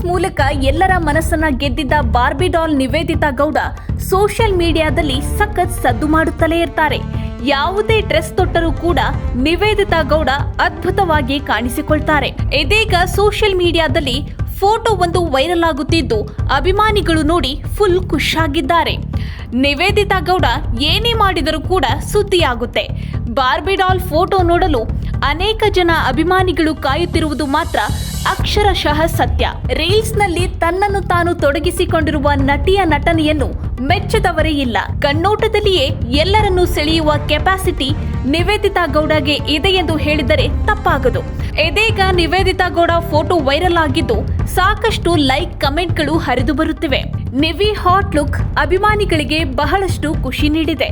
ಮೂಲಕ ಎಲ್ಲರ ಮನಸ್ಸನ್ನ ಗೆದ್ದಿದ್ದ Barbie doll Nivedita Gowda social ಮೀಡಿಯಾದಲ್ಲಿ ಸಖತ್ ಸದ್ದು ಮಾಡುತ್ತಲೇ ಇರ್ತಾರೆ. ಯಾವುದೇ ಡ್ರೆಸ್ ತೊಟ್ಟರೂ ಕೂಡ ನಿವೇದಿತಾ ಗೌಡ ಅದ್ಭುತವಾಗಿ ಕಾಣಿಸಿಕೊಳ್ತಾರೆ. ಇದೀಗ ಸೋಷಿಯಲ್ ಮೀಡಿಯಾದಲ್ಲಿ ಫೋಟೋ ಒಂದು ವೈರಲ್ ಆಗುತ್ತಿದ್ದು ಅಭಿಮಾನಿಗಳು ನೋಡಿ ಫುಲ್ ಖುಷಿಯಾಗಿದ್ದಾರೆ. ನಿವೇದಿತಾ ಗೌಡ ಏನೇ ಮಾಡಿದರೂ ಕೂಡ ಸುದ್ದಿಯಾಗುತ್ತೆ. ಬಾರ್ಬಿ ಡಾಲ್ ಫೋಟೋ ನೋಡಲು ಅನೇಕ ಜನ ಅಭಿಮಾನಿಗಳು ಕಾಯುತ್ತಿರುವುದು ಮಾತ್ರ ಅಕ್ಷರಶಃ ಸತ್ಯ. ರೀಲ್ಸ್ನಲ್ಲಿ ತನ್ನನ್ನು ತಾನು ತೊಡಗಿಸಿಕೊಂಡಿರುವ ನಟಿಯ ನಟನೆಯನ್ನು ಮೆಚ್ಚದವರೇ ಇಲ್ಲ. ಕಣ್ಣೋಟದಲ್ಲಿಯೇ ಎಲ್ಲರನ್ನೂ ಸೆಳೆಯುವ ಕೆಪಾಸಿಟಿ ನಿವೇದಿತಾ ಗೌಡಗೆ ಇದೆ ಎಂದು ಹೇಳಿದರೆ ತಪ್ಪಾಗದು. ಇದೀಗ ನಿವೇದಿತಾ ಗೌಡ ಫೋಟೋ ವೈರಲ್ ಆಗಿದ್ದು ಸಾಕಷ್ಟು ಲೈಕ್ ಕಮೆಂಟ್ಗಳು ಹರಿದು ಬರುತ್ತಿವೆ. ನಿವಿ ಹಾಟ್ ಲುಕ್ ಅಭಿಮಾನಿಗಳಿಗೆ ಬಹಳಷ್ಟು ಖುಷಿ ನೀಡಿದೆ.